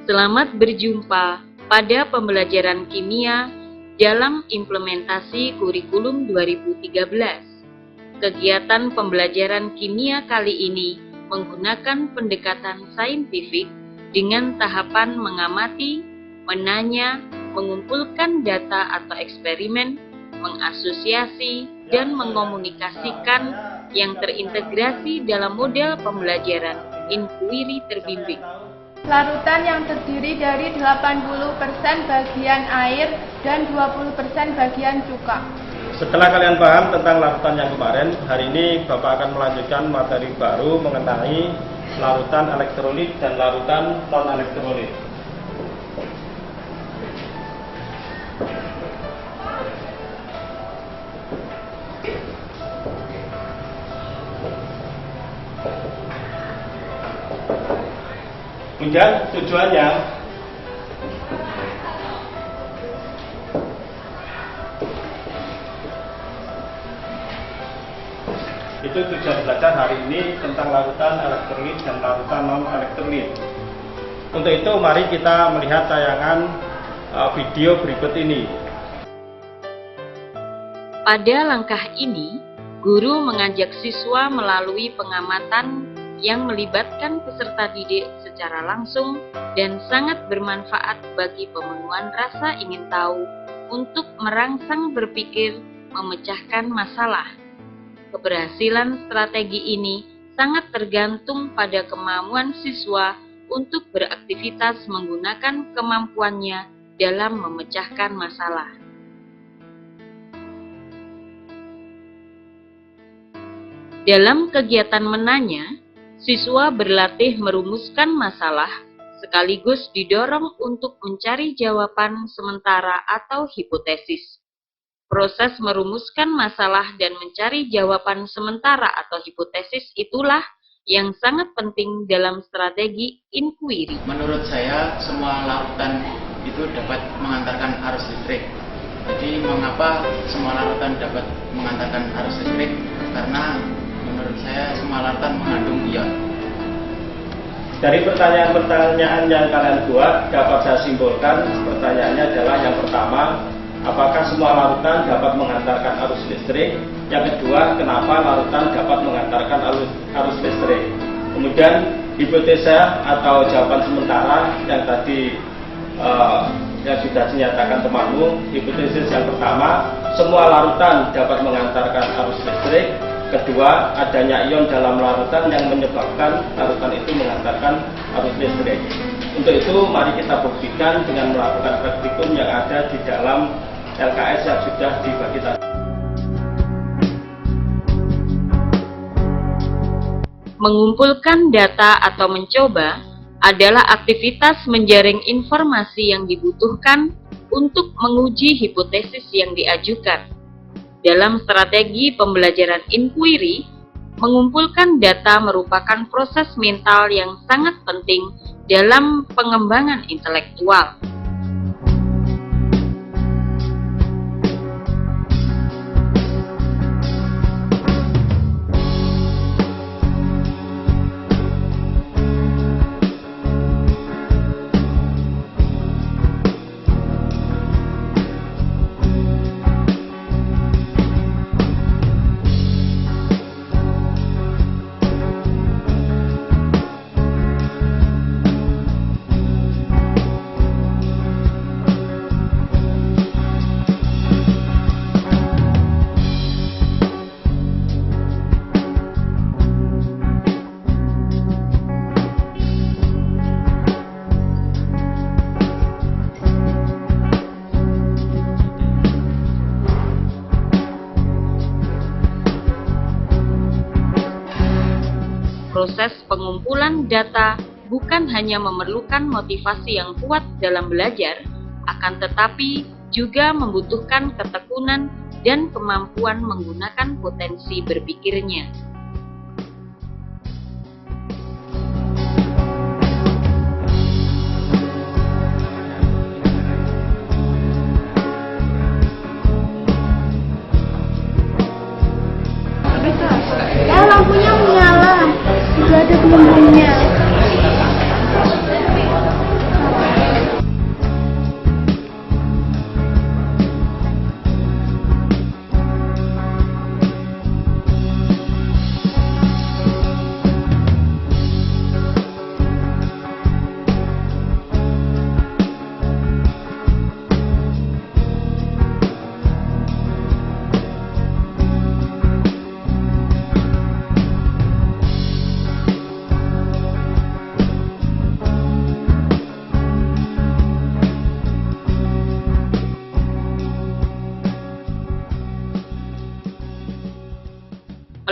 Selamat berjumpa pada pembelajaran kimia dalam implementasi kurikulum 2013. Kegiatan pembelajaran kimia kali ini menggunakan pendekatan saintifik dengan tahapan mengamati, menanya, mengumpulkan data atau eksperimen, mengasosiasi, dan mengomunikasikan yang terintegrasi dalam model pembelajaran inquiry terbimbing. Larutan yang terdiri dari 80% bagian air dan 20% bagian cuka. Setelah kalian paham tentang larutan yang kemarin, hari ini Bapak akan melanjutkan materi baru mengenai larutan elektrolit dan larutan non-elektrolit. Kemudian tujuannya tujuan belajar hari ini tentang larutan elektrolit dan larutan non-elektrolit. Untuk itu mari kita melihat tayangan video berikut ini. Pada langkah ini, guru mengajak siswa melalui pengamatan yang melibatkan peserta didik secara langsung dan sangat bermanfaat bagi pemenuhan rasa ingin tahu untuk merangsang berpikir memecahkan masalah. Keberhasilan strategi ini sangat tergantung pada kemampuan siswa untuk beraktivitas menggunakan kemampuannya dalam memecahkan masalah. Dalam kegiatan menanya, siswa berlatih merumuskan masalah sekaligus didorong untuk mencari jawaban sementara atau hipotesis. Proses merumuskan masalah dan mencari jawaban sementara atau hipotesis itulah yang sangat penting dalam strategi inquiry. Menurut saya, semua larutan itu dapat mengantarkan arus listrik. Jadi, mengapa semua larutan dapat mengantarkan arus listrik? Karena menurut saya semua larutan mengandung ion. Dari pertanyaan-pertanyaan yang kalian buat, dapat saya simpulkan pertanyaannya adalah yang pertama, apakah semua larutan dapat mengantarkan arus listrik? Yang kedua, kenapa larutan dapat mengantarkan arus listrik? Kemudian hipotesa atau jawaban sementara yang tadi yang sudah dinyatakan temanmu. Hipotesis yang pertama, semua larutan dapat mengantarkan arus listrik. Kedua, adanya ion dalam larutan yang menyebabkan larutan itu mengantarkan arus listrik. Untuk itu, mari kita buktikan dengan melakukan praktikum yang ada di dalam LKS yang sudah dibagi tadi. Mengumpulkan data atau mencoba adalah aktivitas menjaring informasi yang dibutuhkan untuk menguji hipotesis yang diajukan. Dalam strategi pembelajaran inquiry, mengumpulkan data merupakan proses mental yang sangat penting dalam pengembangan intelektual. Proses pengumpulan data bukan hanya memerlukan motivasi yang kuat dalam belajar, akan tetapi juga membutuhkan ketekunan dan kemampuan menggunakan potensi berpikirnya. Lampunya menyala, juga ada gelembungnya.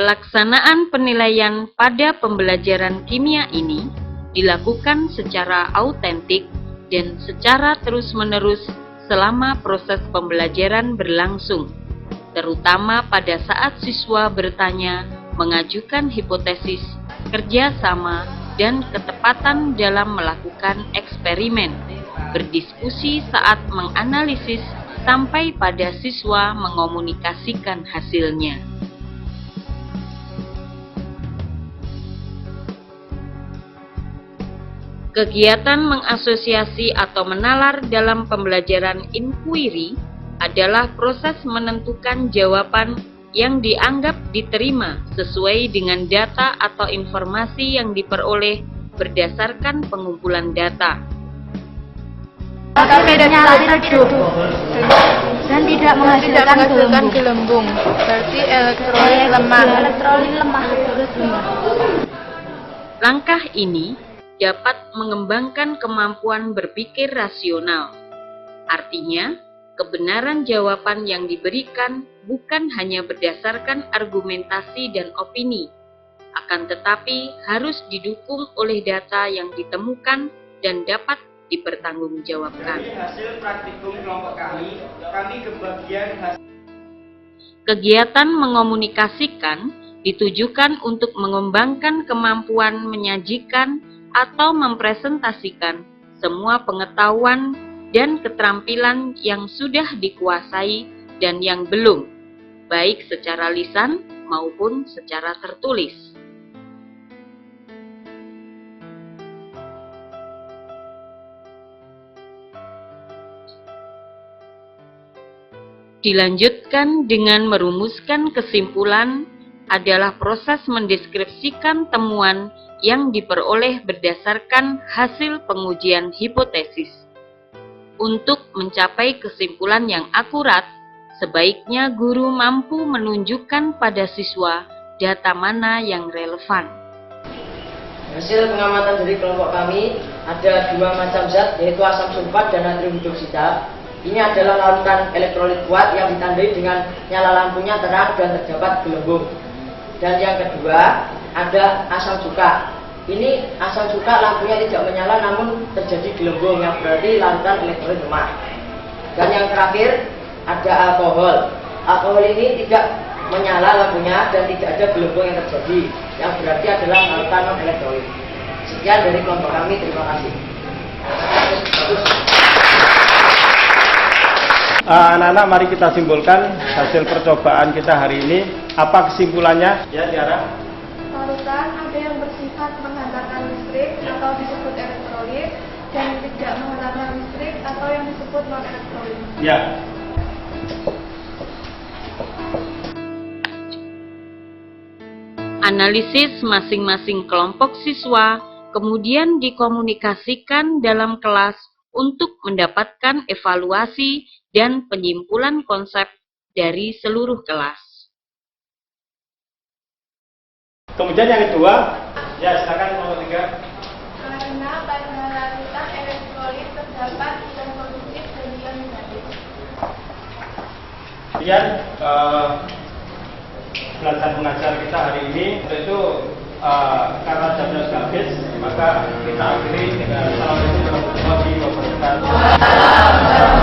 Pelaksanaan penilaian pada pembelajaran kimia ini dilakukan secara autentik dan secara terus-menerus selama proses pembelajaran berlangsung, terutama pada saat siswa bertanya, mengajukan hipotesis, kerjasama, dan ketepatan dalam melakukan eksperimen, berdiskusi saat menganalisis, sampai pada siswa mengomunikasikan hasilnya. Kegiatan mengasosiasi atau menalar dalam pembelajaran inquiry adalah proses menentukan jawaban yang dianggap diterima sesuai dengan data atau informasi yang diperoleh berdasarkan pengumpulan data. Menyala redup dan tidak menghasilkan gelembung. Berarti elektrolit lemah. Langkah ini dapat mengembangkan kemampuan berpikir rasional. Artinya, kebenaran jawaban yang diberikan bukan hanya berdasarkan argumentasi dan opini, akan tetapi harus didukung oleh data yang ditemukan dan dapat dipertanggungjawabkan. Dari hasil praktikum kelompok kami kebagian hasil. Kegiatan mengomunikasikan ditujukan untuk mengembangkan kemampuan menyajikan atau mempresentasikan semua pengetahuan dan keterampilan yang sudah dikuasai dan yang belum, baik secara lisan maupun secara tertulis. Dilanjutkan dengan merumuskan kesimpulan adalah proses mendeskripsikan temuan yang diperoleh berdasarkan hasil pengujian hipotesis. Untuk mencapai kesimpulan yang akurat, sebaiknya guru mampu menunjukkan pada siswa data mana yang relevan. Hasil pengamatan dari kelompok kami ada 2 macam zat, yaitu asam sulfat dan natrium hidroksida. Ini adalah larutan elektrolit kuat yang ditandai dengan nyala lampunya terang dan terdapat gelembung. Dan yang kedua, ada asam cuka. Ini asam cuka lampunya tidak menyala namun terjadi gelembung yang berarti larutan elektrolit lemah. Dan yang terakhir, ada alkohol. Alkohol ini tidak menyala lampunya dan tidak ada gelembung yang terjadi, yang berarti adalah larutan non elektrolit. Sekian dari kelompok kami, terima kasih. Anak-anak, mari kita simpulkan hasil percobaan kita hari ini. Apa kesimpulannya? Ya, Tiara. Larutan ada yang bersifat menghantarkan listrik atau disebut elektrolit dan tidak menghantarkan listrik atau yang disebut non elektrolit. Ya. Analisis masing-masing kelompok siswa kemudian dikomunikasikan dalam kelas untuk mendapatkan evaluasi dan penyimpulan konsep dari seluruh kelas. Kemudian yang kedua, ya silakan nomor 3. Karena pada larutan elektrolit terdapat ion positif dan ion negatif. Kemudian belajar mengajar kita hari ini itu karena jamnya sudah habis, maka kita akhiri dengan salam warahmatullahi wabarakatuh.